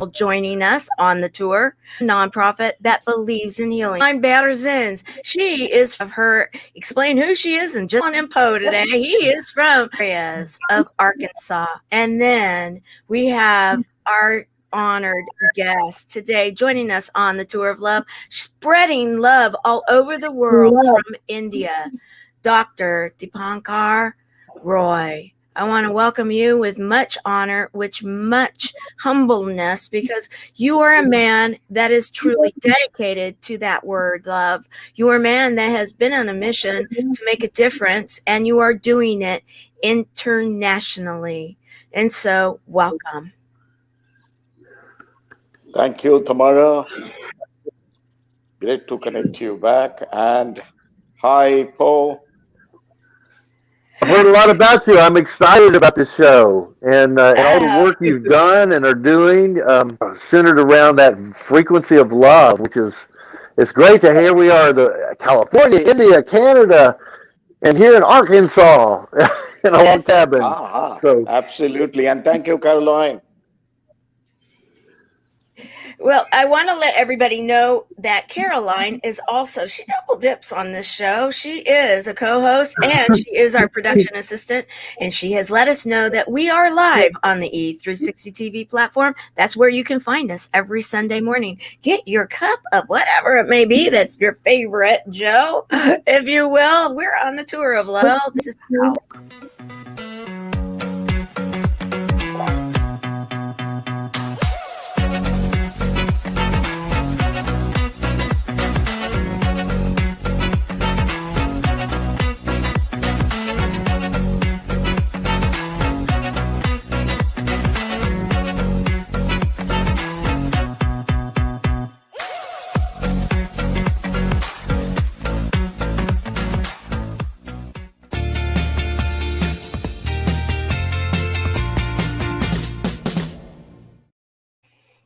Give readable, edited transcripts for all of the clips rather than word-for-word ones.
joining us on the tour, a nonprofit that believes in healing. I'm Berzins. She is of her. Explain who she is and just on POE today. He is from areas of Arkansas, and then we have our honored guest today joining us on the tour of love, spreading love all over the world from India, Dr. Dipankar Roy. I want to welcome you with much honor, with much humbleness, because you are a man that is truly dedicated to that word, love. You are a man that has been on a mission to make a difference, and you are doing it internationally. And so, welcome. Thank you, Tamara. Great to connect you back. And hi, POE. I've heard a lot about you. I'm excited about this show and all the work you've done and are doing, centered around that frequency of love, which is, it's great to hear. We are the California, India, Canada, and here in Arkansas in a log cabin. So. Absolutely. And thank you, Caroline. Well, I want to let everybody know that Caroline is also, she double dips on this show. She is a co-host and she is our production assistant. And she has let us know that we are live on the E360 TV platform. That's where you can find us every Sunday morning. Get your cup of whatever it may be that's your favorite, Joe, if you will. We're on the tour of love. This is how.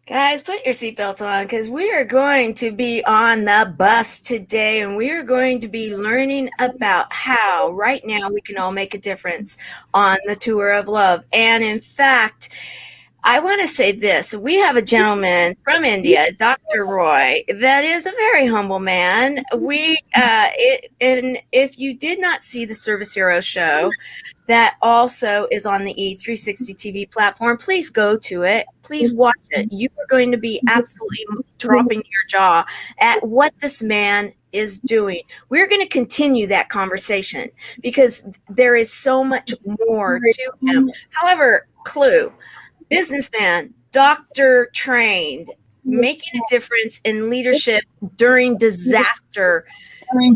Guys, put your seatbelts on because we are going to be on the bus today and we are going to be learning about how right now we can all make a difference on the tour of love. And in fact, I want to say this. We have a gentleman from India, Dr. Roy, that is a very humble man. If you did not see the Service Hero show, that also is on the E360 TV platform, please go to it. Please watch it. You are going to be absolutely dropping your jaw at what this man is doing. We're going to continue that conversation because there is so much more to him. However, clue. Businessman, doctor trained, making a difference in leadership during disaster,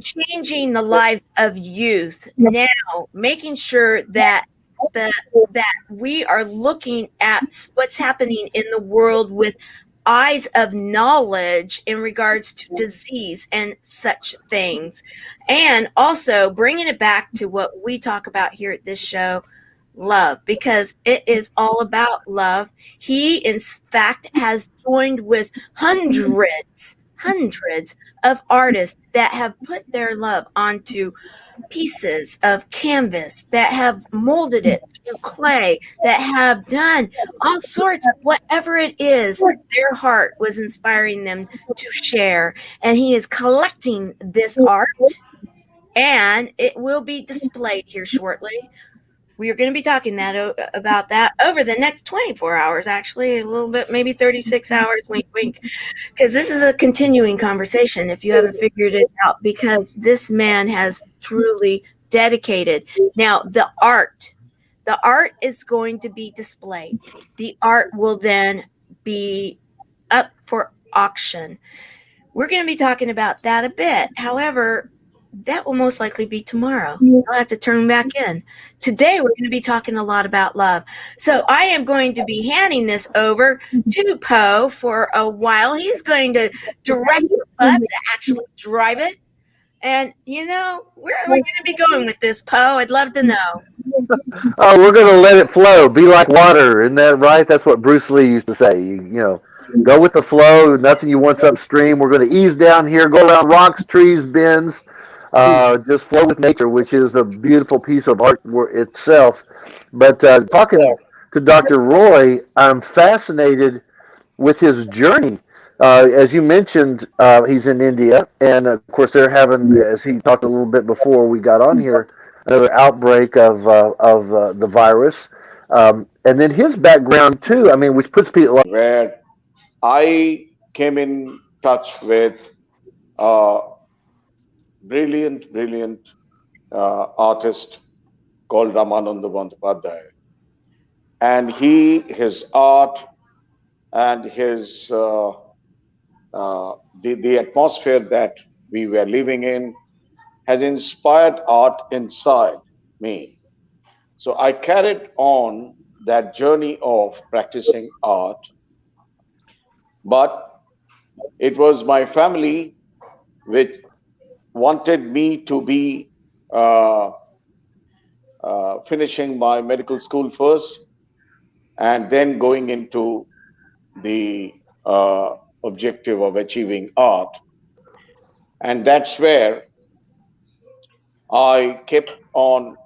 changing the lives of youth. Now, making sure that we are looking at what's happening in the world with eyes of knowledge in regards to disease and such things, and also bringing it back to what we talk about here at this show. Love, because it is all about love. He, in fact, has joined with hundreds of artists that have put their love onto pieces of canvas, that have molded it through clay, that have done all sorts of whatever it is their heart was inspiring them to share. And he is collecting this art, and it will be displayed here shortly. We are going to be talking about that over the next 24 hours, actually, a little bit, maybe 36 hours, wink, wink, because this is a continuing conversation if you haven't figured it out, because this man has truly dedicated. Now, the art is going to be displayed. The art will then be up for auction. We're going to be talking about that a bit. However, that will most likely be tomorrow. I'll have to turn back in. Today, we're going to be talking a lot about love. So I am going to be handing this over to POE for a while. He's going to direct the bus to actually drive it. And, you know, where are we going to be going with this, POE? I'd love to know. Oh, we're going to let it flow. Be like water. Isn't that right? That's what Bruce Lee used to say. You know, go with the flow. Nothing you want's upstream. We're going to ease down here, go around rocks, trees, bends. Just flow with nature, which is a beautiful piece of art itself. But talking to Dr. Roy, I'm fascinated with his journey. As you mentioned, he's in India, and of course they're having, as he talked a little bit before we got on here, another outbreak of the virus, and then his background too. I mean, which puts people. where I came in touch with a brilliant artist called Ramananda Bandyopadhyay, and his art and his the atmosphere that we were living in has inspired art inside me. So I carried on that journey of practicing art, but it was my family which wanted me to be uh, finishing my medical school first and then going into the objective of achieving art. And that's where I kept on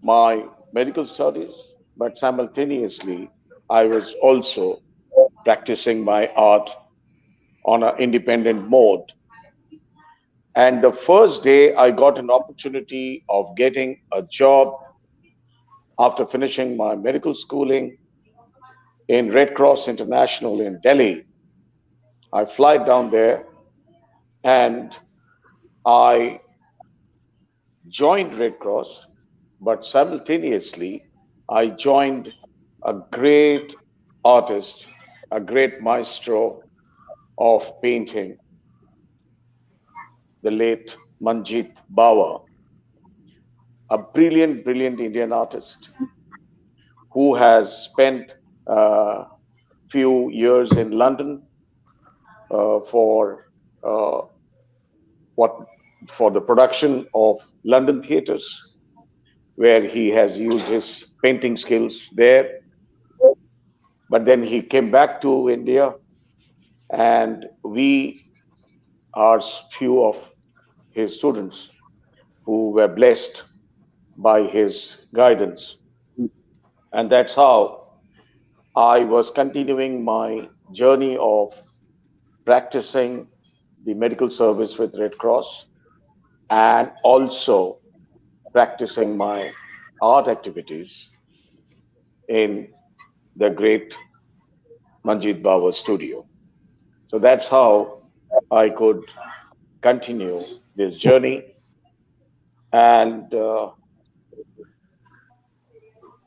my medical studies, but simultaneously, I was also practicing my art on an independent mode. And the first day, I got an opportunity of getting a job after finishing my medical schooling in Red Cross International in Delhi. I fly down there and I joined Red Cross, but simultaneously, I joined a great artist, a great maestro of painting, the late Manjit Bawa, a brilliant Indian artist who has spent a few years in London for uh, what for the production of London theatres, where he has used his painting skills there. But then he came back to India, and we are few of his students who were blessed by his guidance. And that's how I was continuing my journey of practicing the medical service with Red Cross and also practicing my art activities in the great Manjit Bawa studio. So that's how I could continue this journey. And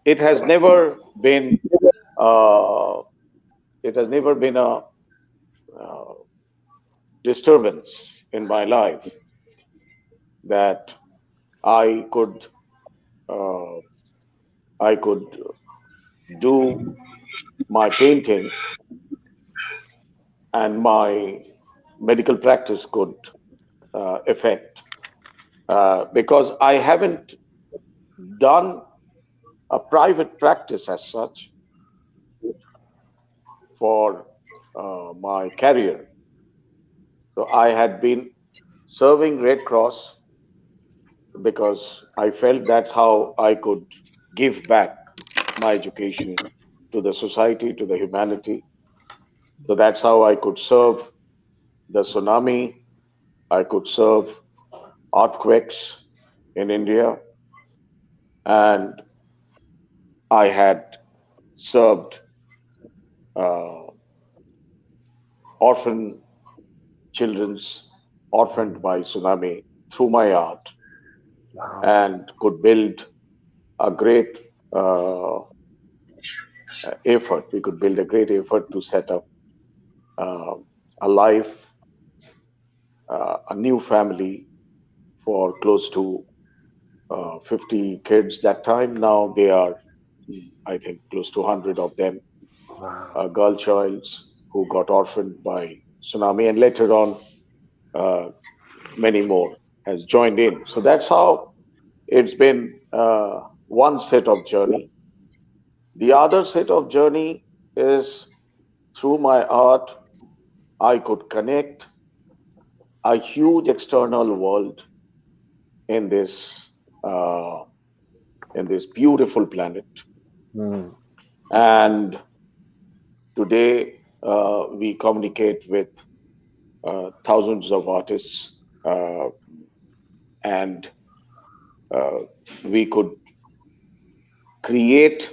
it has never been uh, it has never been a uh, disturbance in my life that I could uh, I could do my painting and my medical practice could affect because I haven't done a private practice as such for my career. So I had been serving Red Cross because I felt that's how I could give back my education to the society, to the humanity. So that's how I could serve the tsunami, I could serve earthquakes in India, and I had served uh, orphan children's orphaned by tsunami through my art and could build a great uh, effort. We could build a great effort to set up uh, a life, a new family for close to 50 kids that time. Now they are, I think, close to 100 of them, girl childs who got orphaned by tsunami, and later on, uh, many more has joined in. So that's how it's been one set of journey. The other set of journey is through my art, I could connect a huge external world in this uh, in this beautiful planet. Mm. And today, we communicate with thousands of artists, and uh, we could create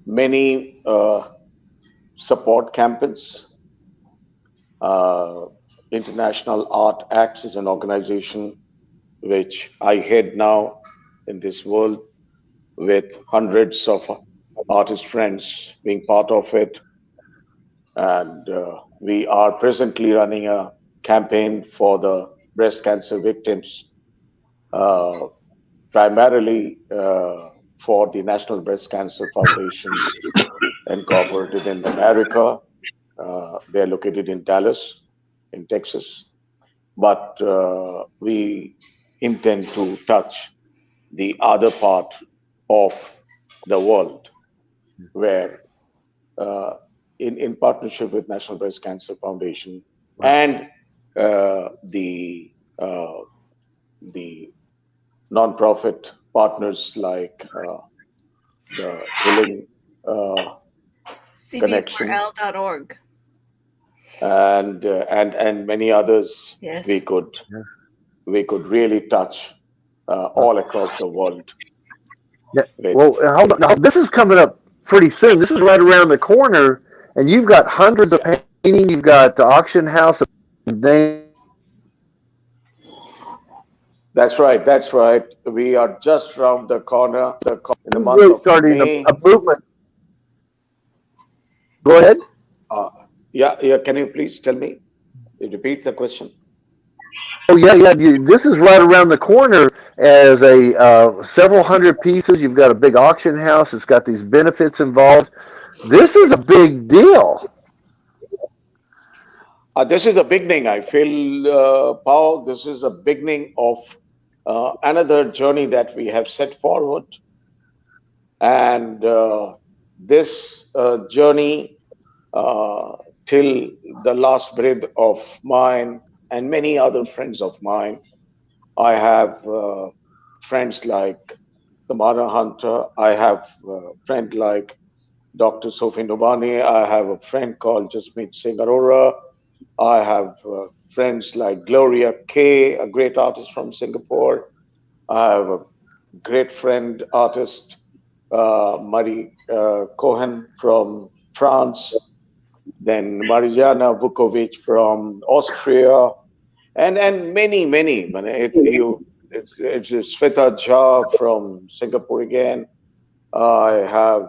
many support campaigns. Uh, International Art Acts is an organization which I head now in this world, with hundreds of artist friends being part of it. And we are presently running a campaign for the breast cancer victims, uh, primarily for the National Breast Cancer Foundation, incorporated in America. They're located in Dallas, in Texas. But we intend to touch the other part of the world where, uh, in partnership with National Breast Cancer Foundation and uh, the nonprofit partners like the Healing uh, Connection cb4l.org. and many others, we Yes. could we could really touch all across the world Yeah. with. Well, hold on. Now, this is coming up pretty soon. This is right around the corner, and you've got hundreds of Yeah, paintings. You've got the auction house named that's right. That's right. We are just around the corner in the month really of starting a May. movement. Go ahead. Uh, yeah, yeah. Can you please tell me? Repeat the question. Oh yeah, yeah. This is right around the corner as a several hundred pieces. You've got a big auction house. It's got these benefits involved. This is a big deal. This is a beginning. I feel, Paul, this is a beginning of another journey that we have set forward. And this journey, uh, till the last breath of mine and many other friends of mine, I have friends like Tamara Hunter. I have a friend like Dr. Sophie Nubani. I have a friend called Jasmeet Singh Arora. I have friends like Gloria Kay, a great artist from Singapore. I have a great friend, artist Marie Cohen from France. Then Marijana Vukovic from Austria, and many. It's Sveta Jha from Singapore again. I have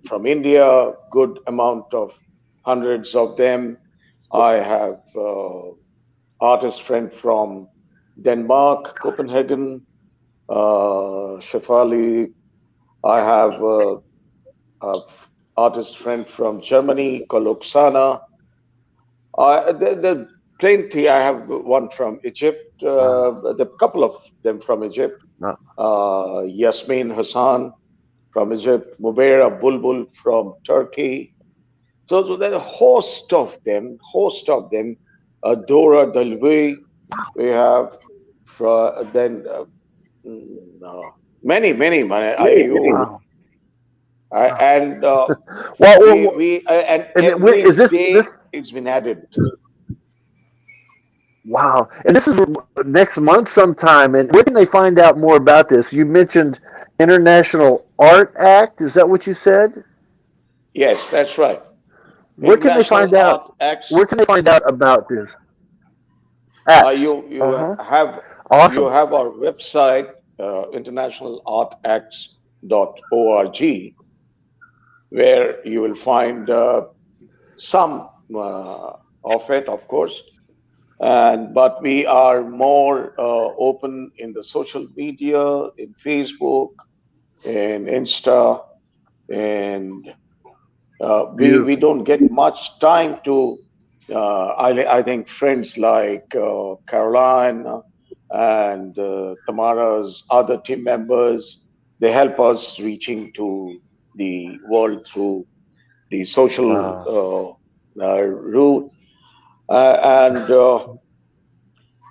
from India good amount of hundreds of them. I have artist friend from Denmark, Copenhagen, Shefali. I have a artist friend from Germany called Oksana. There plenty. I have one from Egypt. The couple of them from Egypt. Wow. Yasmin Hassan from Egypt. Mubaira Bulbul from Turkey. So there's a host of them. Dora Dalvi, we have then many. Wow. And and and every is this? day it's been added. Wow. And this is next month sometime. And where can they find out more about this? You mentioned International Art Act. Is that what you said? Yes, that's right. Where can they International find out? Art Acts. Where can they find out about this? Acts. You Uh-huh. have Awesome. our website, internationalartacts.org, where you will find some of it, of course. But we are more open in the social media, in Facebook, in Insta, and we Beautiful. don't get much time to. I think friends like Caroline and Tamara's other team members, they help us reaching to the world through the social Wow. route. And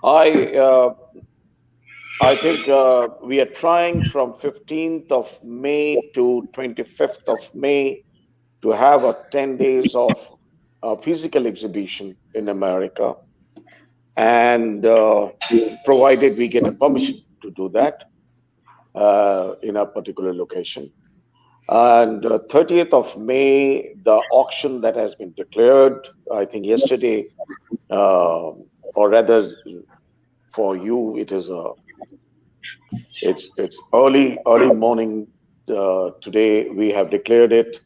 I I think we are trying from 15th of May to 25th of May to have a 10 days of a physical exhibition in America, and provided we get a permission to do that in a particular location. And 30th of May, the auction that has been declared, I think yesterday, or rather for you, it's early morning today. We have declared it,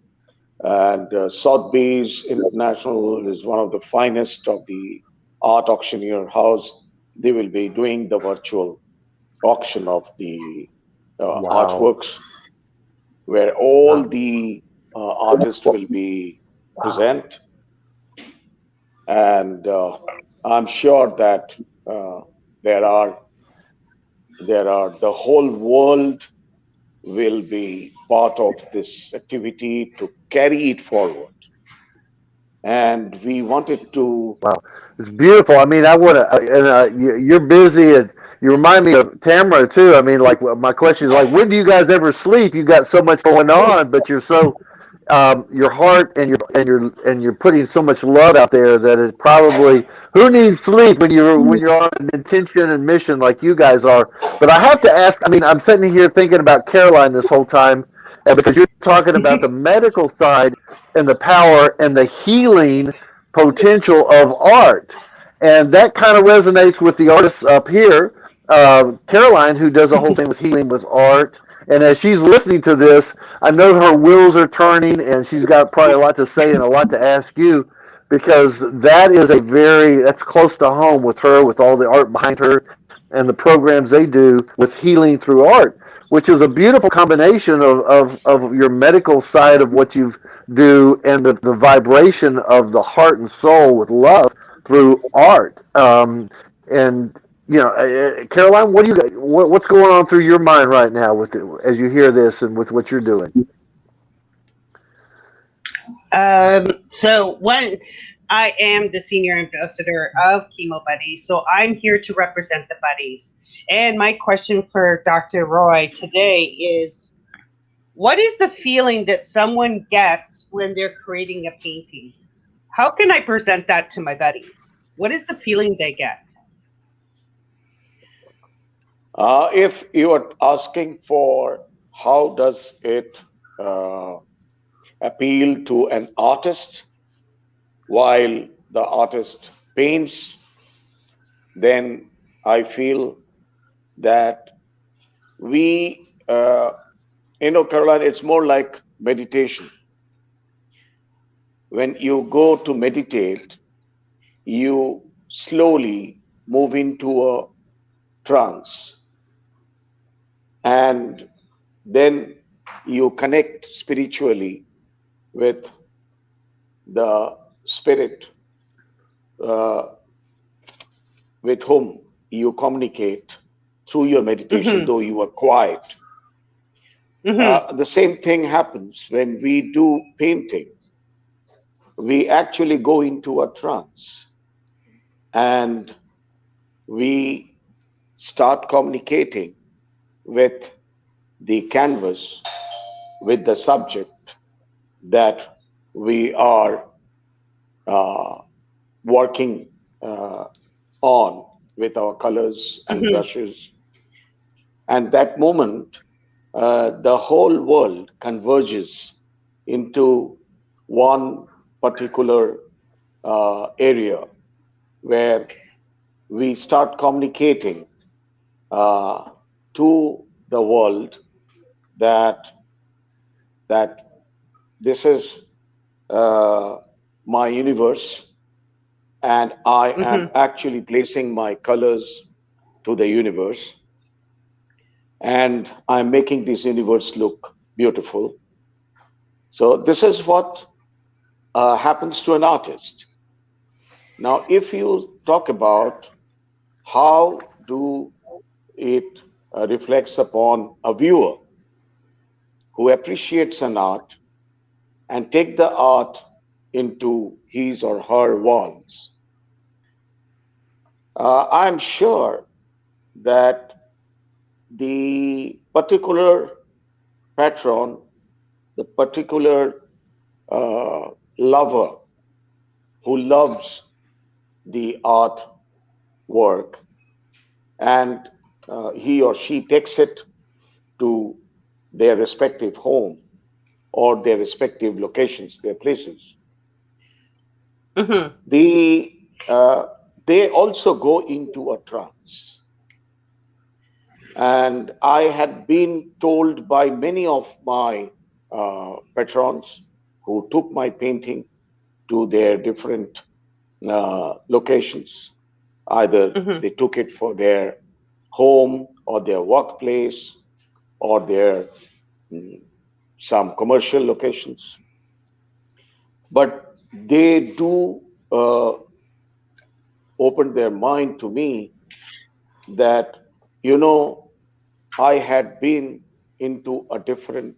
and Sotheby's International is one of the finest of the art auctioneer house. They will be doing the virtual auction of the Wow. artworks, where all Wow. the artists will be present, and I'm sure that uh, there are the whole world will be part of this activity to carry it forward. And we wanted to. Wow, it's beautiful. I mean, I would, and you're busy, and you remind me of Tamara too. I mean, like my question is like, when do you guys ever sleep? You got so much going on, but you're so, your heart and you're putting so much love out there that it probably who needs sleep when you're on an intention and mission like you guys are. But I have to ask. I mean, I'm sitting here thinking about Caroline this whole time, because you're talking about the medical side and the power and the healing potential of art. And that kind of resonates with the artists up here. Caroline, who does a whole thing with healing with art. And as she's listening to this, I know her wheels are turning and she's got probably a lot to say and a lot to ask you, because that is that's close to home with her, with all the art behind her and the programs they do with healing through art, which is a beautiful combination of your medical side of what you do and the vibration of the heart and soul with love through art. And Caroline, what's going on through your mind right now as you hear this and with what you're doing? So one, I am the senior ambassador of Chemo Buddies, so I'm here to represent the buddies. And my question for Dr. Roy today is, what is the feeling that someone gets when they're creating a painting? How can I present that to my buddies? What is the feeling they get? If you are asking for how does it uh, appeal to an artist while the artist paints, then I feel that Caroline, it's more like meditation. When you go to meditate, you slowly move into a trance, and then you connect spiritually with the spirit uh, with whom you communicate through your meditation, Mm-hmm. though you are quiet. Mm-hmm. The same thing happens when we do painting. We actually go into a trance and we start communicating with the canvas, with the subject that we are uh, working uh, on with our colors and Mm-hmm. brushes. And that moment, the whole world converges into one particular area where we start communicating uh, to the world that that this is uh, my universe, and I am Mm-hmm. actually placing my colors to the universe, and I'm making this universe look beautiful. So this is what happens to an artist. Now, if you talk about how do it reflects upon a viewer who appreciates an art and take the art into his or her walls, I'm sure that the particular patron, the particular lover who loves the art work, and he or she takes it to their respective home or their respective locations, their places. Mm-hmm. They also go into a trance. And I had been told by many of my patrons who took my painting to their different locations. Either Mm-hmm. they took it for their home or their workplace or their mm, some commercial locations. But they do uh, open their mind to me that, you know, I had been into a different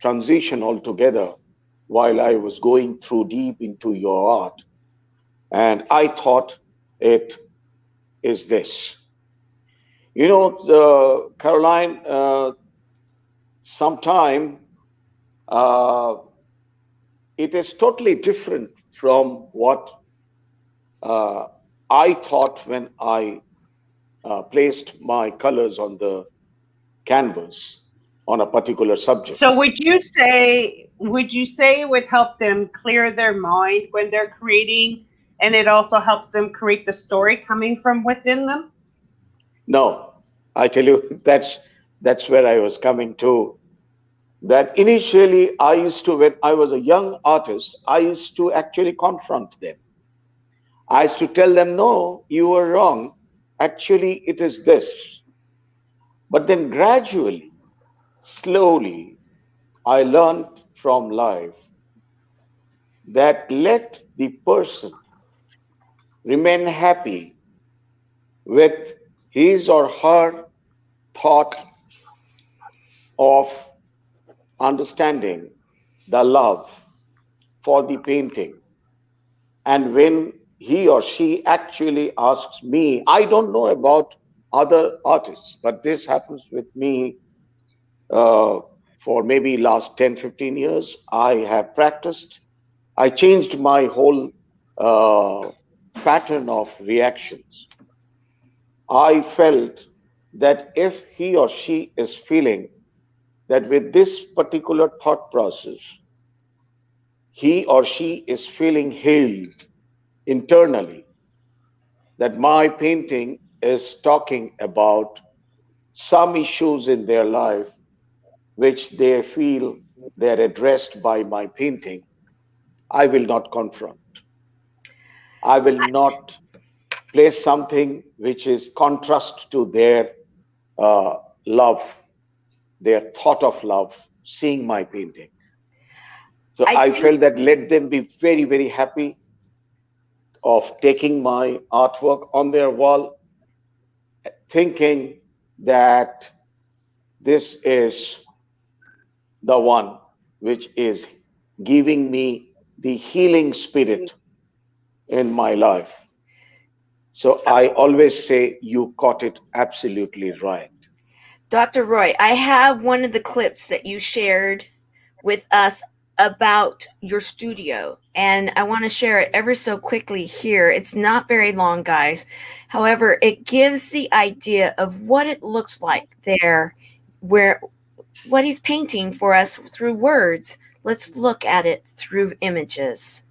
transition altogether while I was going through deep into your art. And I thought it is this. You know, Caroline, sometime uh, it is totally different from what uh, I thought when I placed my colors on the canvas on a particular subject. So would you say it would help them clear their mind when they're creating, and it also helps them create the story coming from within them? No, I tell you, that's where I was coming to. That initially I used to, when I was a young artist, I used to actually confront them. I used to tell them, no, you were wrong. Actually, it is this. But then gradually, slowly, I learned from life that let the person remain happy with his or her thought of understanding the love for the painting. And when he or she actually asks me, I don't know about other artists, but this happens with me uh, for maybe last 10, 15 years. I have practiced. I changed my whole uh, pattern of reactions. I felt that if he or she is feeling that with this particular thought process, he or she is feeling healed internally, that my painting is talking about some issues in their life which they feel they're addressed by my painting, I will not confront. I will not place something which is contrast to their uh, love, their thought of love, seeing my painting. So I I do. felt that let them be very, very happy of taking my artwork on their wall, thinking that this is the one which is giving me the healing spirit in my life. So I always say, you caught it absolutely right. Dr. Roy, I have one of the clips that you shared with us about your studio, and I want to share it ever so quickly here. It's not very long, guys. However, it gives the idea of what it looks like there, where what he's painting for us through words. Let's look at it through images.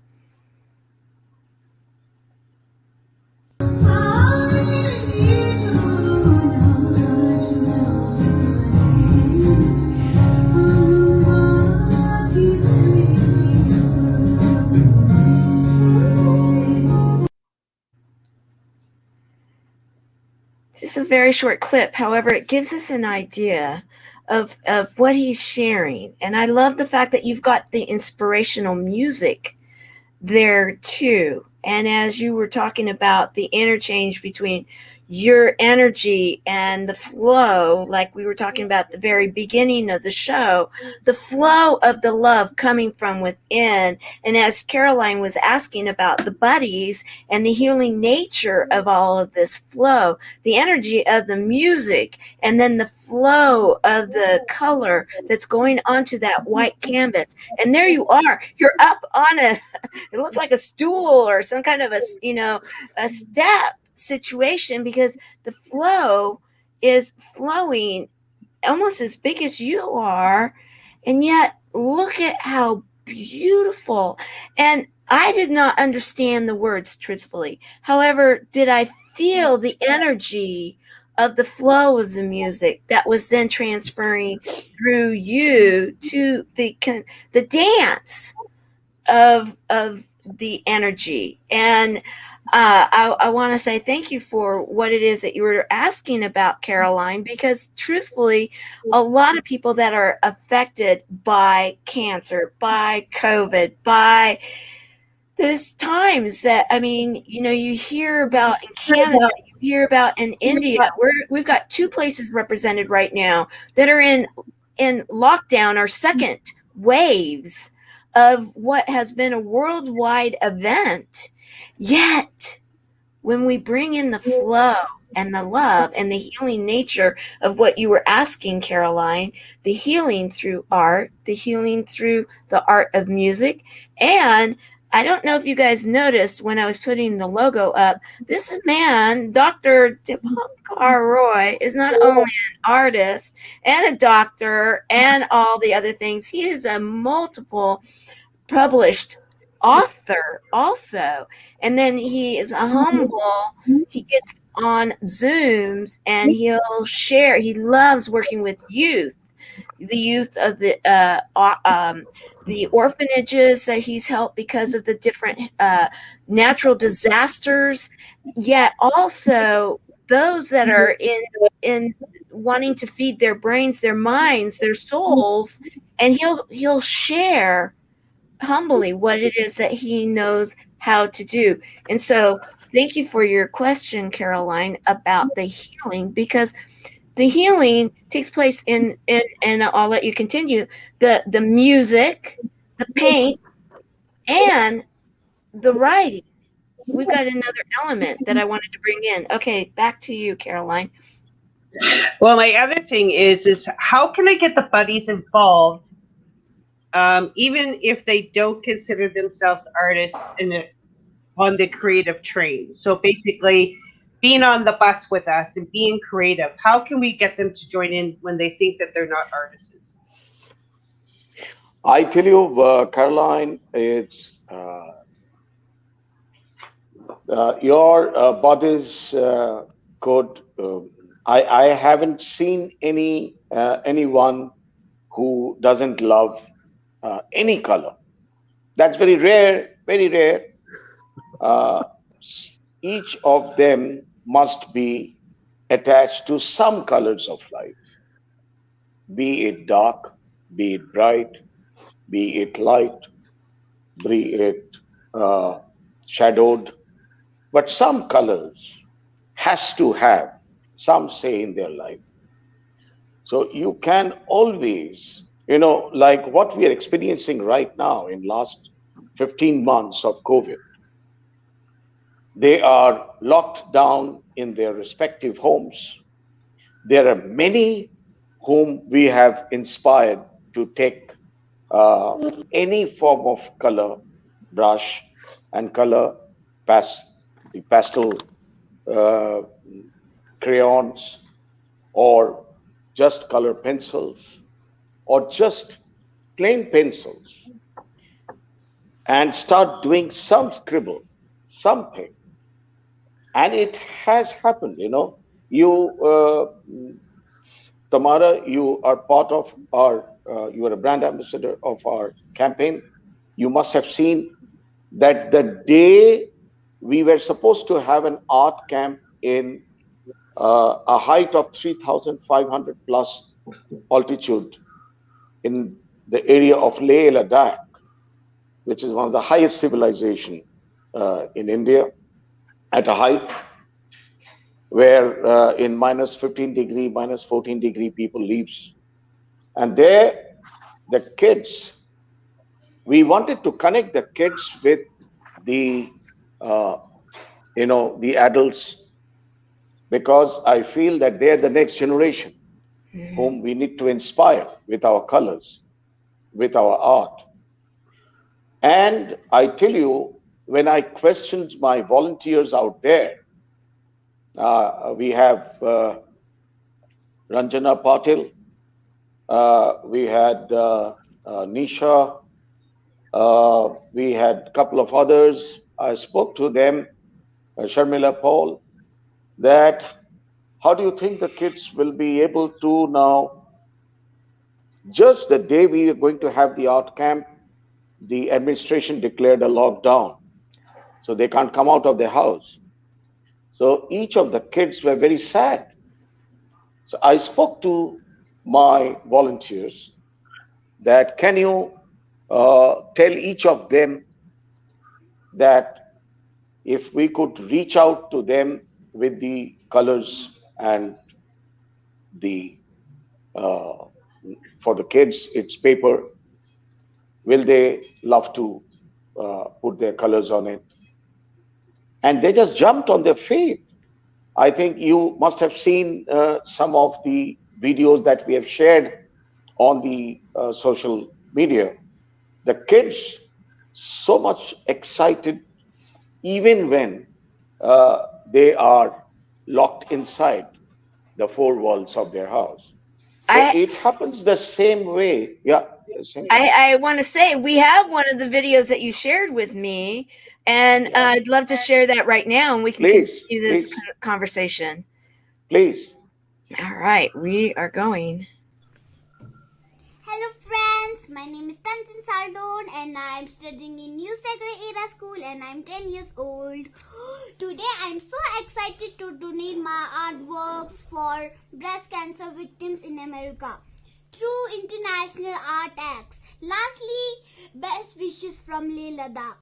This is a very short clip. However, it gives us an idea of what he's sharing. And I love the fact that you've got the inspirational music there too. And as you were talking about the interchange between your energy and the flow, like we were talking about at the very beginning of the show, the flow of the love coming from within. And as Caroline was asking about the buddies and the healing nature of all of this flow, the energy of the music, and then the flow of the color that's going onto that white canvas. And there you are, you're up on it looks like a stool or some kind of a step situation, because the flow is flowing almost as big as you are, and yet look at how beautiful. And I did not understand the words, truthfully. However, did I feel the energy of the flow of the music that was then transferring through you to the dance of the energy. And I want to say thank you for what it is that you were asking about, Caroline, because truthfully, a lot of people that are affected by cancer, by COVID, by those times that, I mean, you hear about in Canada, you hear about in India, we've got 2 places represented right now that are in lockdown or second waves of what has been a worldwide event. Yet, when we bring in the flow and the love and the healing nature of what you were asking, Caroline, the healing through art, the healing through the art of music, and I don't know if you guys noticed when I was putting the logo up, this man, Dr. Dipankar Roy, is not only an artist and a doctor and all the other things, he is a multiple published author also. And then he is a humble, he gets on Zooms and he'll share, he loves working with youth, the youth of the orphanages that he's helped because of the different natural disasters, yet also those that are in wanting to feed their brains, their minds, their souls, and he'll share humbly what it is that he knows how to do. And so thank you for your question, Caroline, about the healing, because the healing takes place in and I'll let you continue, the music, the paint, and the writing. We've got another element that I wanted to bring in. Okay, back to you, Caroline. Well, my other thing is how can I get the buddies involved, even if they don't consider themselves artists on the creative train? So basically, being on the bus with us and being creative, how can we get them to join in when they think that they're not artists? I tell you, Caroline, it's your bodies could. I haven't seen anyone who doesn't love any color. That's very rare, very rare. Each of them must be attached to some colors of life, be it dark, be it bright, be it light, be it shadowed. But some colors has to have some say in their life. So you can always, like what we are experiencing right now in last 15 months of COVID, they are locked down in their respective homes. There are many whom we have inspired to take any form of color brush and color the pastel uh, crayons, or just color pencils, or just plain pencils, and start doing some scribble, something. And it has happened. Tamara, you are part of you are a brand ambassador of our campaign. You must have seen that the day we were supposed to have an art camp in a height of 3,500 plus altitude in the area of Leh Ladakh, which is one of the highest civilization. in India at a height where in minus 15 degree, minus 14 degree people lives. And there, the kids, we wanted to connect the kids with the, uh, the adults, because I feel that they're the next generation whom we need to inspire with our colors, with our art. And I tell you, when I questioned my volunteers out there, we have Ranjana Patil, we had Nisha, we had a couple of others. I spoke to them, Sharmila Paul, that how do you think the kids will be able to now, just the day we are going to have the art camp, the administration declared a lockdown. So they can't come out of their house. So each of the kids were very sad. So I spoke to my volunteers that can you tell each of them that if we could reach out to them with the colors and the for the kids it's paper, will they love to put their colors on it? And they just jumped on their feet. I think you must have seen some of the videos that we have shared on the social media. The kids so much excited even when they are locked inside the four walls of their house. So I it happens the same way. Yeah. I want to say we have one of the videos that you shared with me, and Yeah. I'd love to share that right now, and we can Please, continue this please, conversation. please. All right, we are going. Hello friends, my name is Tansin Saldon and I am studying in New Sacred Era School and I am 10 years old. Today I am so excited to donate my artworks for breast cancer victims in America through International Art Acts. Lastly, best wishes from Leh Ladakh.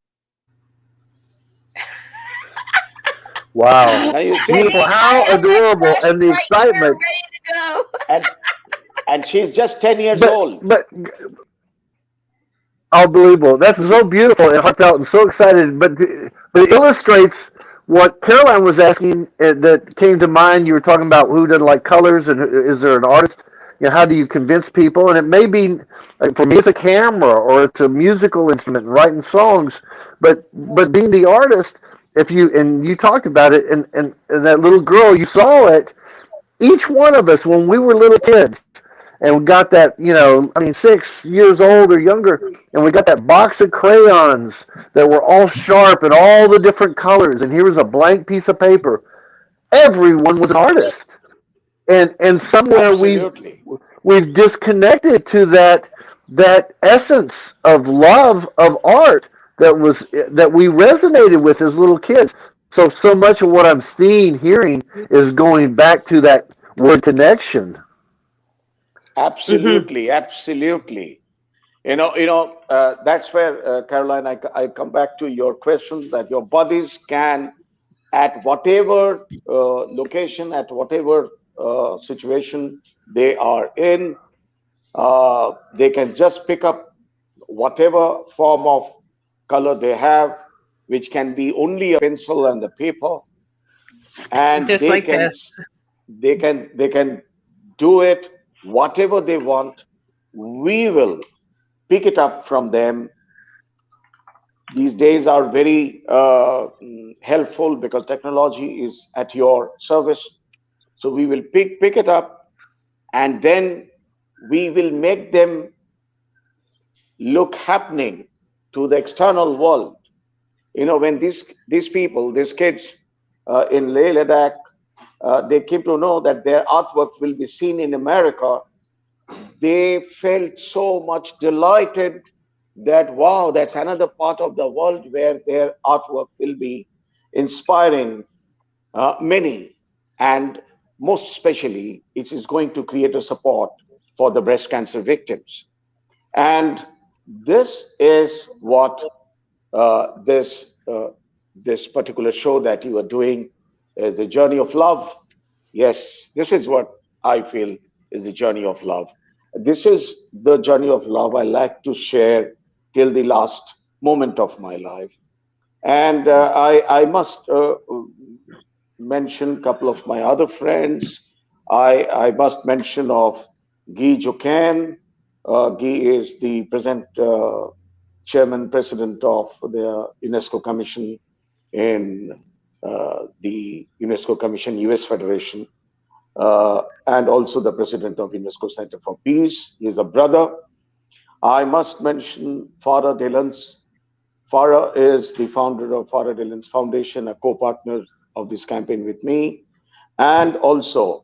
Wow. Now you see, Beautiful. I How have my adorable. brush And the right here, excitement. ready to go. and she's just 10 years But, old. but, unbelievable. That's so beautiful and heartfelt and so excited. But it illustrates what Caroline was asking that came to mind. You were talking about who doesn't like colors and is there an artist? How do you convince people? And it may be, like, for me, it's a camera or it's a musical instrument, writing songs. But being the artist, if you and you talked about it, and that little girl, you saw it. Each one of us, when we were little kids, and we got that, 6 years old or younger, and we got that box of crayons that were all sharp and all the different colors, and here was a blank piece of paper. Everyone was an artist, and somewhere Absolutely. we've disconnected to that essence of love of art that we resonated with as little kids. So much of what I'm seeing, hearing, is going back to that word connection. Mm-hmm. Absolutely. Absolutely. That's where, Caroline, I come back to your question that your bodies can, at whatever location, at whatever situation they are in, they can just pick up whatever form of color they have, which can be only a pencil and a paper, and Just like this. they can do it whatever they want. We will pick it up from them. These days are very helpful because technology is at your service. So we will pick it up, and then we will make them look happening to the external world. When these people, these kids in Leh Ladakh, they came to know that their artwork will be seen in America, they felt so much delighted that, wow, that's another part of the world where their artwork will be inspiring many. And most especially, it is going to create a support for the breast cancer victims. And this is what this this particular show that you are doing is the journey of love. Yes, this is what I feel is the journey of love. This is the journey of love I like to share till the last moment of my life. And I must mention a couple of my other friends. I must mention of Guy Jocan. Guy is the present chairman, president of the UNESCO Commission in the UNESCO Commission US Federation, and also the president of UNESCO Centre for Peace. He is a brother. I must mention Farah Dillons. Farah is the founder of Farah Dillons Foundation, a co-partner of this campaign with me, and also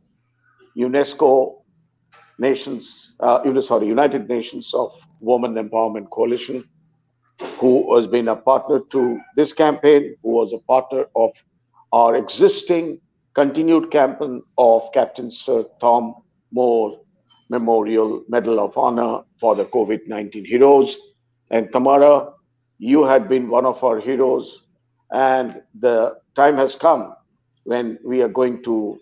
UNESCO United Nations of Women Empowerment Coalition, who has been a partner to this campaign, who was a partner of our existing continued campaign of Captain Sir Tom Moore Memorial Medal of Honor for the COVID-19 heroes. And Tamara, you had been one of our heroes, and the time has come when we are going to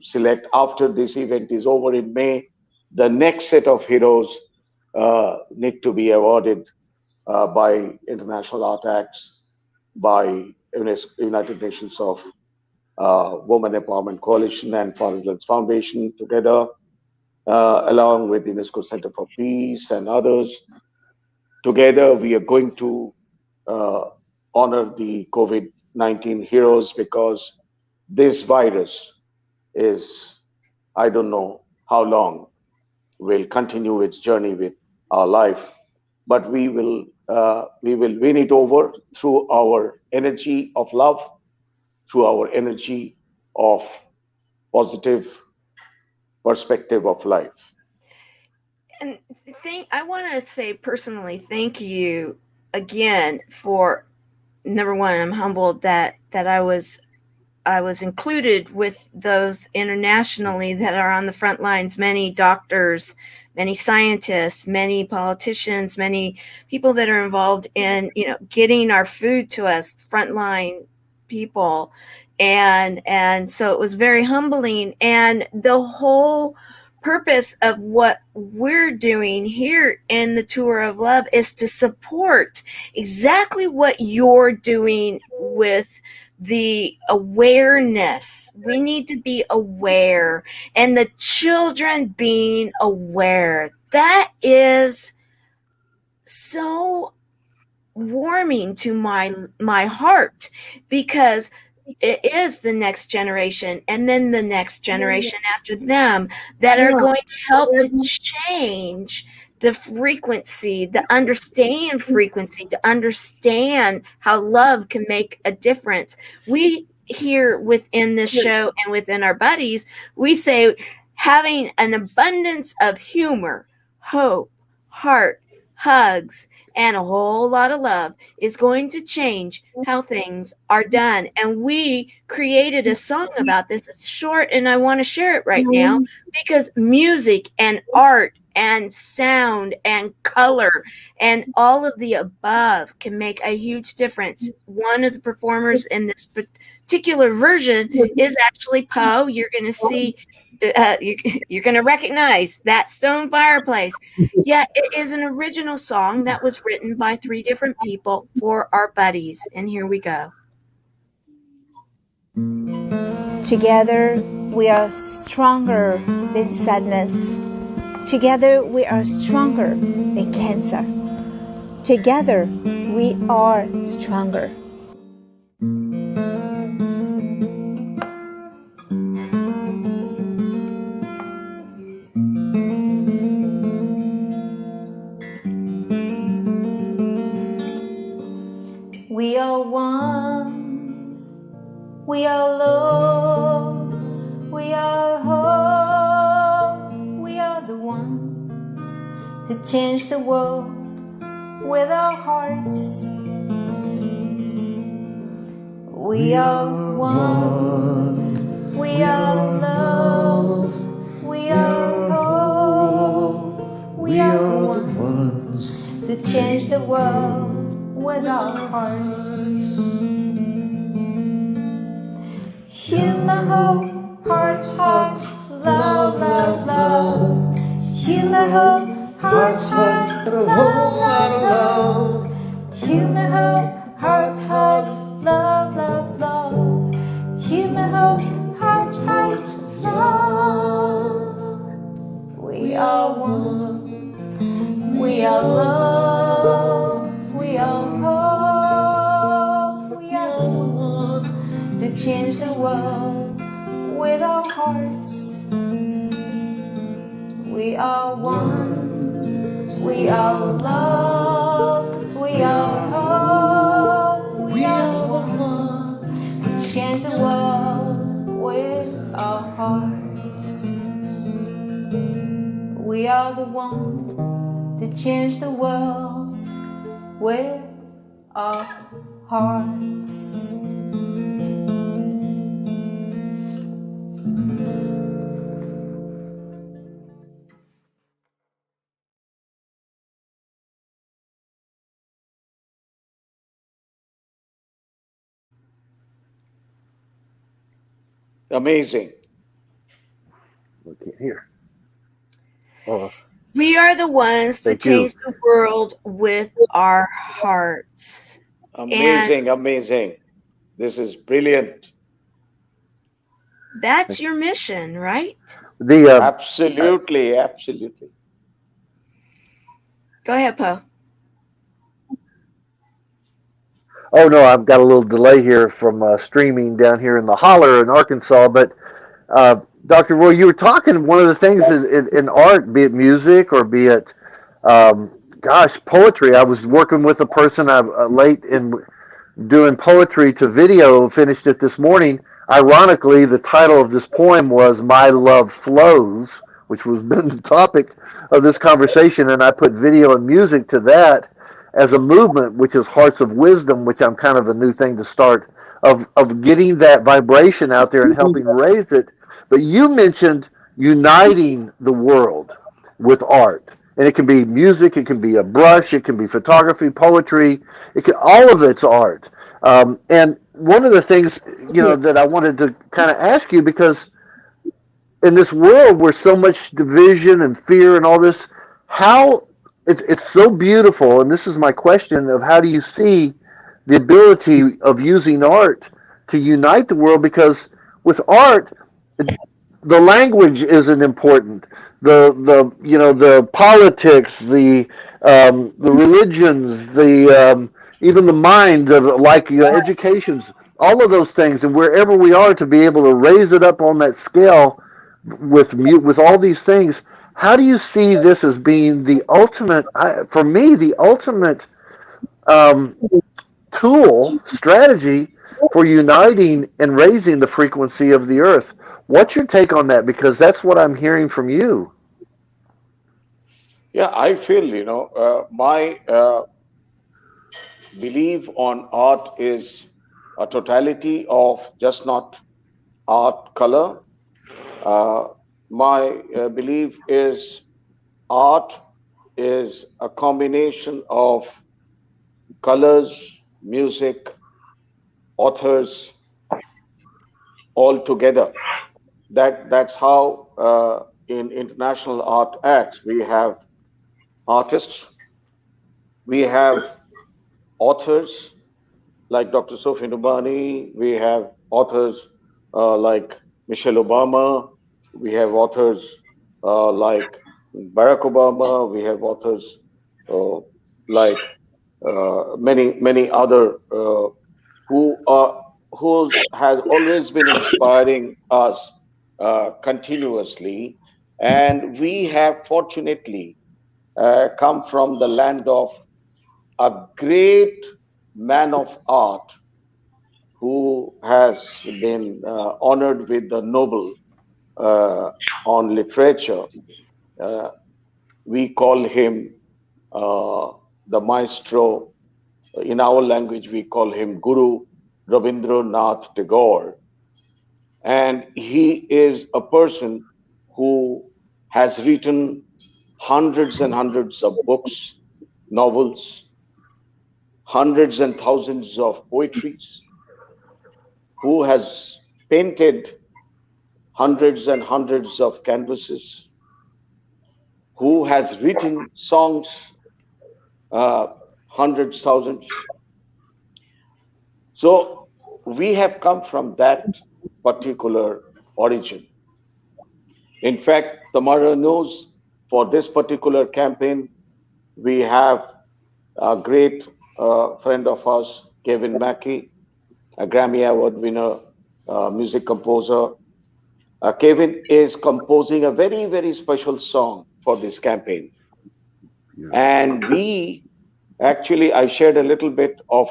select, after this event is over in May, the next set of heroes need to be awarded by International Art Acts, by United Nations of Women Empowerment Coalition and Foreign Foundation together, along with UNESCO Centre for Peace and others. Together, we are going to honor the COVID-19 heroes, because this virus is, I don't know how long, will continue its journey with our life, but we will win it over through our energy of love, through our energy of positive perspective of life. And I want to say personally, thank you again for, number one, I'm humbled that I was included with those internationally that are on the front lines, many doctors, many scientists, many politicians, many people that are involved in, getting our food to us, frontline people. And so it was very humbling. And the whole purpose of what we're doing here in the Tour of Love is to support exactly what you're doing with the awareness. We need to be aware, and the children being aware. That is so warming to my heart, because it is the next generation and then the next generation after them that are going to help to change the frequency, to understand how love can make a difference. We here within this show and within our buddies, we say having an abundance of humor, hope, heart, hugs, and a whole lot of love is going to change how things are done. And we created a song about this. It's short, and I want to share it right now, because music and art and sound and color and all of the above can make a huge difference. One of the performers in this particular version is actually Poe. You're going to see, you're going to recognize that stone fireplace. Yeah, it is an original song that was written by 3 different people for our buddies. And here we go. Together we are stronger than sadness. Together we are stronger than cancer. Together we are stronger. We are one, we are love, we are hope, we are the ones to change the world with our hearts. We are one, we are love, we are hope, we are the ones to change the world with our hearts. Human hope, hearts, hearts, love, love, love. Human hope, hearts, hearts, love, love, love. Human hope, hearts, hearts, love, love, love. Human hope, hearts, hearts, love. We are one. We are love. We are hope. We are one to change the world with our hearts. We are one. We are love. We are hope. We are one to change the world with our hearts. We are the one to change the world with our hearts. Amazing. I can't hear. Oh, We are the ones to thank you. change the world with our hearts. Amazing, amazing. This is brilliant. That's your mission, right? The Absolutely, absolutely. Go ahead, Poe. oh no, I've got a little delay here from streaming down here in the holler in Arkansas. But Dr. Roy, you were talking. One of the things in art, be it music or be it, poetry. I was working with a person late in doing poetry to video, finished it this morning. Ironically, the title of this poem was My Love Flows, which was been the topic of this conversation, and I put video and music to that as a movement, which is Hearts of Wisdom, which I'm kind of a new thing to start, of getting that vibration out there and helping raise it. But you mentioned uniting the world with art. And it can be music, it can be a brush, it can be photography, poetry, all of it's art. And one of the things, that I wanted to kind of ask you, because in this world where so much division and fear and all this, how it's so beautiful. And this is my question of how do you see the ability of using art to unite the world? Because with art, the language isn't important. The politics, the religions, even the mind of like educations, all of those things, and wherever we are to be able to raise it up on that scale with all these things. How do you see this as being the ultimate? For me, the ultimate um, tool strategy for uniting and raising the frequency of the earth. What's your take on that? Because that's what I'm hearing from you. Yeah, I feel, my belief on art is a totality of just not art color. Uh, my belief is art is a combination of colors, music, authors, all together. That's how in international art acts we have artists, we have authors like Dr. Sophie Nubani, we have authors like Michelle Obama, we have authors like Barack Obama, we have authors uh, like many other who are who has always been inspiring us continuously, and we have fortunately come from the land of a great man of art who has been honored with the Nobel on literature. Uh, we call him the maestro. In our language, we call him Guru Rabindranath Tagore. And he is a person who has written hundreds and hundreds of books, novels, hundreds and thousands of poetries, who has painted hundreds and hundreds of canvases, who has written songs, hundreds, thousands. So we have come from that particular origin. In fact, Tamara knows for this particular campaign, we have a great friend of ours, Kevin Mackey, a Grammy Award winner, music composer. Kevin is composing a very, very special song for this campaign. And I shared a little bit of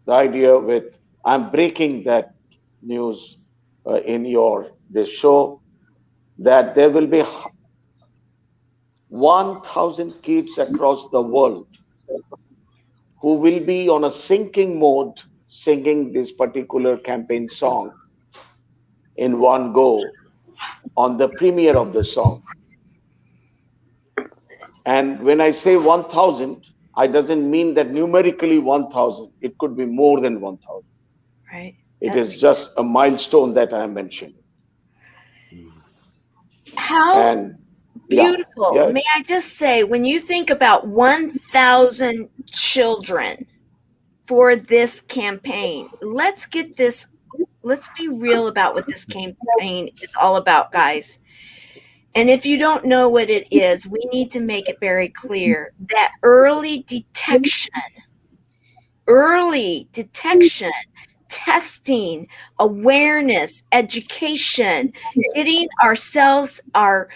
the idea with, I'm breaking that news in this show, that there will be 1,000 kids across the world who will be on a syncing mode singing this particular campaign song in one go on the premiere of the song. And when I say 1,000, I doesn't mean that numerically 1,000. It could be more than 1,000. Right. It is just a milestone that I mentioned. How beautiful. Yeah. May I just say, when you think about 1,000 children for this campaign, let's be real about what this campaign is all about, guys. And if you don't know what it is, we need to make it very clear that early detection, testing, awareness, education, getting ourselves, our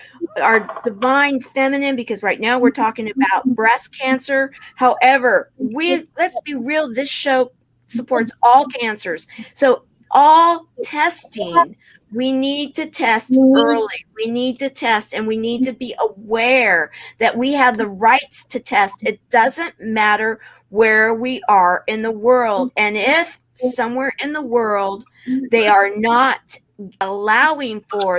divine feminine, because right now we're talking about breast cancer. However, let's be real, this show supports all cancers. So all testing, we need to test early. We need to test, and we need to be aware that we have the rights to test. It doesn't matter where we are in the world. And if somewhere in the world they are not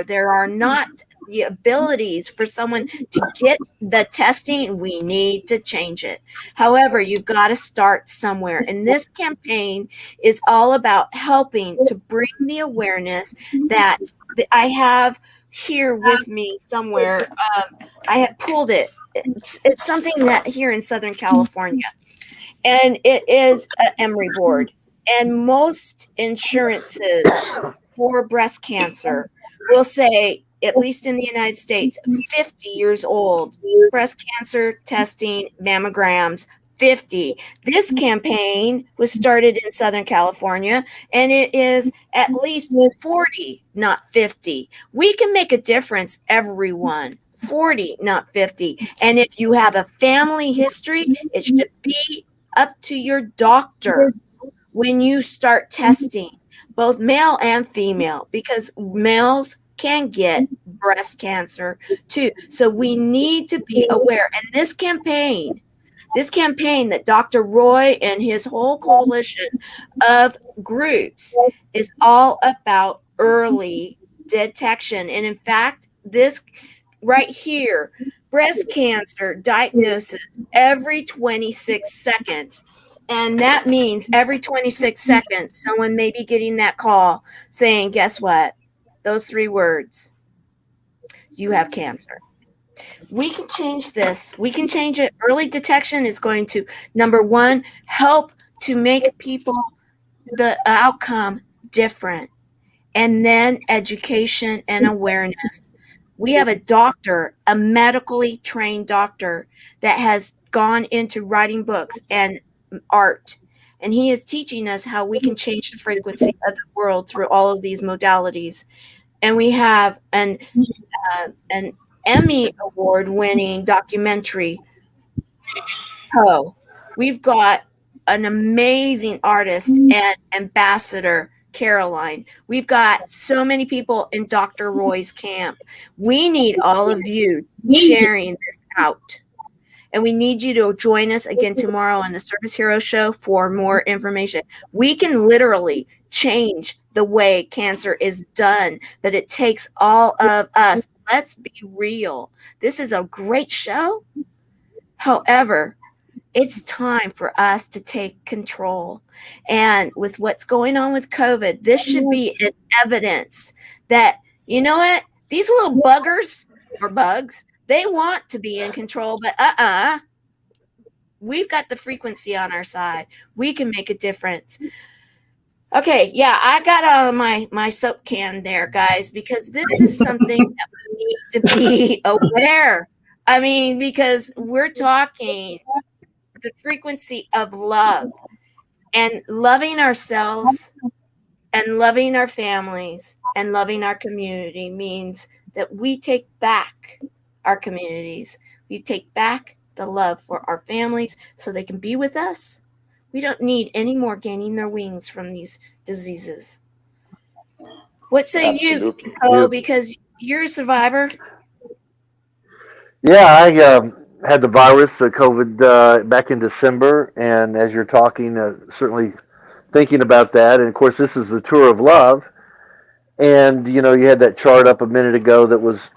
there are not the abilities for someone to get the testing, we need to change it. However, you've got to start somewhere. And this campaign is all about helping to bring the awareness that I have here with me somewhere. I have pulled it. It's something that here in Southern California, and it is an Emory board. And most insurances for breast cancer will say, at least in the United States, 50 years old, breast cancer testing, mammograms, 50. This campaign was started in Southern California, and it is at least 40, not 50. We can make a difference, everyone. 40, not 50. And if you have a family history, it should be up to your doctor when you start testing, both male and female, because males can get breast cancer too. So we need to be aware. And this campaign that Dr. Roy and his whole coalition of groups is all about early detection. And in fact, this right here, breast cancer diagnosis every 26 seconds. And that means every 26 seconds, someone may be getting that call saying, guess what? Those 3 words, you have cancer. We can change this. We can change it. Early detection is going to, number one, help to make people, the outcome different. And then education and awareness. We have a doctor, a medically trained doctor that has gone into writing books and art, and he is teaching us how we can change the frequency of the world through all of these modalities. And we have an Emmy award winning documentary. We've got an amazing artist and ambassador, Caroline. We've got so many people in Dr. Roy's camp. We need all of you sharing this out. And we need you to join us again tomorrow on the Service Hero Show for more information. We can literally change the way cancer is done, but it takes all of us. Let's be real. This is a great show. However, It's time for us to take control. And with what's going on with COVID, this should be an evidence that, you know what, these little buggers or bugs, they want to be in control, but we've got the frequency on our side. We can make a difference. Okay, yeah, I got out of my soap can there, guys, because this is something that we need to be aware. I mean, because we're talking the frequency of love and loving ourselves and loving our families and loving our community means that we take back our communities. We take back the love for our families so they can be with us. We don't need any more gaining their wings from these diseases. What say Absolutely. you, Cole? Because you're a survivor. Yeah, I had the virus, COVID, back in December, and as you're talking, certainly thinking about that. And of course, this is the tour of love, and you had that chart up a minute ago that was,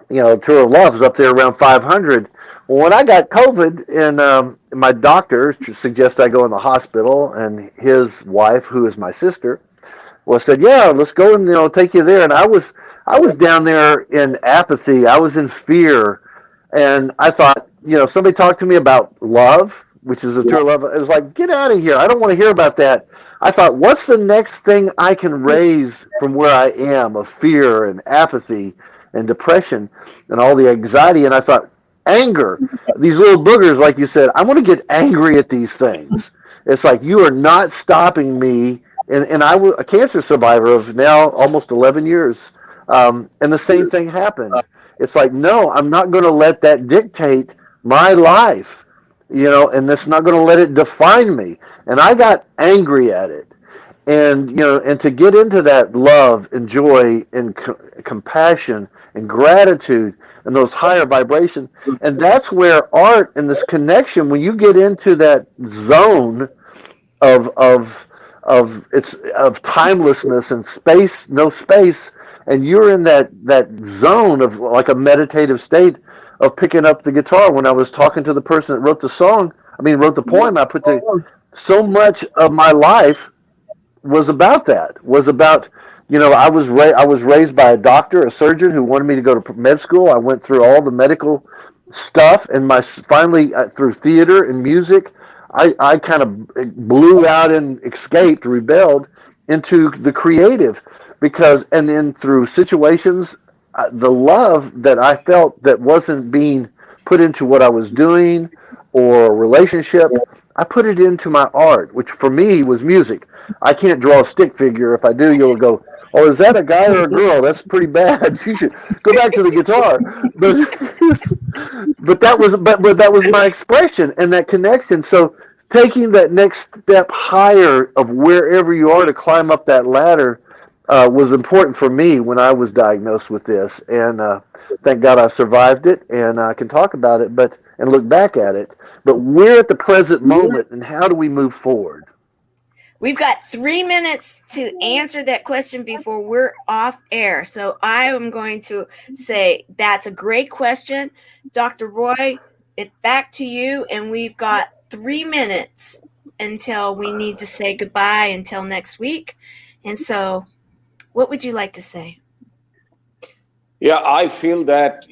tour of love is up there around 500. Well, when I got COVID, and my doctor suggested I go in the hospital, and his wife, who is my sister, well, said, "Yeah, let's go and take you there." And I was down there in apathy. I was in fear, and I thought, somebody talked to me about love, which is a tour love. It was like, get out of here. I don't want to hear about that. I thought, what's the next thing I can raise from where I am of fear and apathy and depression and all the anxiety? And I thought, anger. These little boogers, like you said, I want to get angry at these things. It's like, you are not stopping me. And I was a cancer survivor of now almost 11 years. And the same thing happened. It's like, no, I'm not going to let that dictate my life, and that's not going to let it define me. And I got angry at it. And, and to get into that love and joy and compassion and gratitude and those higher vibrations. And that's where art and this connection, when you get into that zone of of timelessness and space, no space, and you're in that zone of like a meditative state of picking up the guitar. When I was talking to the person that wrote the song, wrote the poem, I put so much of my life was about that. Was about, I was raised by a doctor, a surgeon who wanted me to go to med school. I went through all the medical stuff, and finally through theater and music, I kind of blew out and escaped, rebelled into the creative, and then through situations, the love that I felt that wasn't being put into what I was doing or a relationship, I put it into my art, which for me was music. I can't draw a stick figure. If I do, you'll go, "Oh, is that a guy or a girl? That's pretty bad. You should go back to the guitar." But that was my expression and that connection. So taking that next step higher of wherever you are to climb up that ladder was important for me when I was diagnosed with this. And thank God I survived it, and I can talk about it, and look back at it. But we're at the present moment, and how do we move forward? We've got 3 minutes to answer that question before we're off air. So I am going to say that's a great question. Dr. Roy, it's back to you, and we've got 3 minutes until we need to say goodbye until next week. And so what would you like to say? Yeah, I feel that,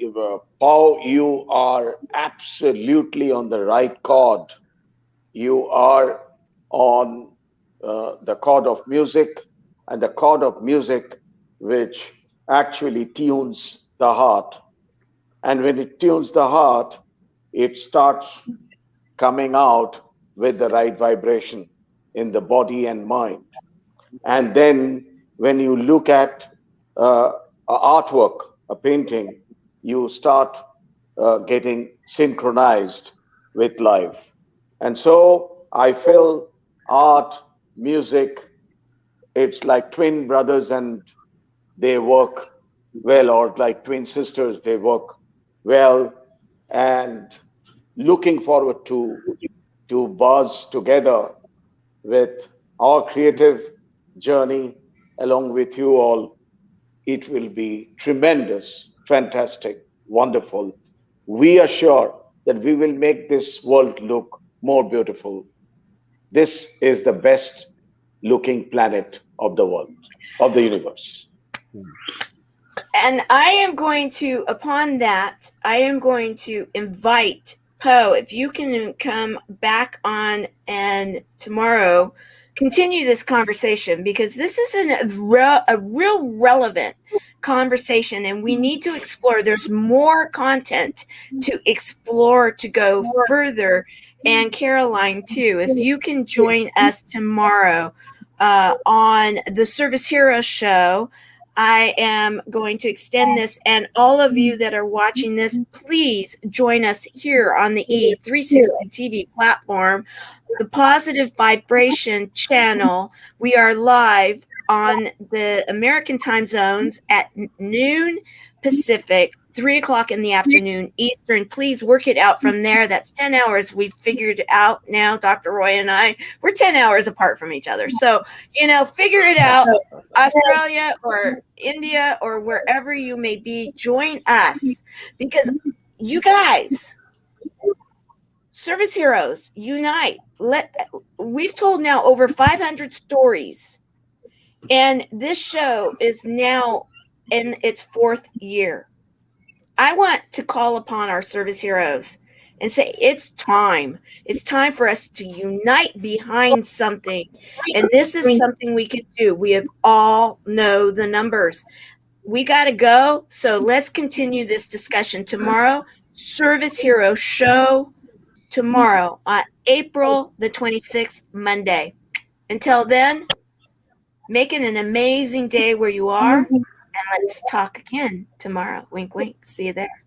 Paul, you are absolutely on the right chord. You are on the chord of music, and the chord of music which actually tunes the heart. And when it tunes the heart, it starts coming out with the right vibration in the body and mind. And then when you look at a artwork, a painting, you start getting synchronized with life. And so I feel art, music, it's like twin brothers and they work well, or like twin sisters, they work well. And looking forward to buzz together with our creative journey along with you all. It will be tremendous, fantastic, wonderful. We are sure that we will make this world look more beautiful. This is the best looking planet of the world, of the universe. And I am going to, upon that, I am going to invite Poe, if you can come back on and tomorrow continue this conversation, because this is a real relevant conversation, and we need to explore. There's more content to explore, to go further. And Caroline, too, if you can join us tomorrow on the Service Hero Show, I am going to extend this, and all of you that are watching this, please join us here on the E360 TV platform, the Positive Vibration channel. We are live on the American time zones at noon Pacific, 3 o'clock in the afternoon Eastern. Please work it out from there. That's 10 hours. We've figured it out now, Dr. Roy and I. We're 10 hours apart from each other. So, figure it out. Australia or India or wherever you may be, join us, because you guys, service heroes, unite. We've told now over 500 stories, and this show is now in its 4th year. I want to call upon our service heroes and say, it's time. It's time for us to unite behind something. And this is something we can do. We have all know the numbers. We got to go. So let's continue this discussion tomorrow. Service Hero Show tomorrow on April the 26th, Monday. Until then, make it an amazing day where you are. And let's talk again tomorrow. Wink, wink. See you there.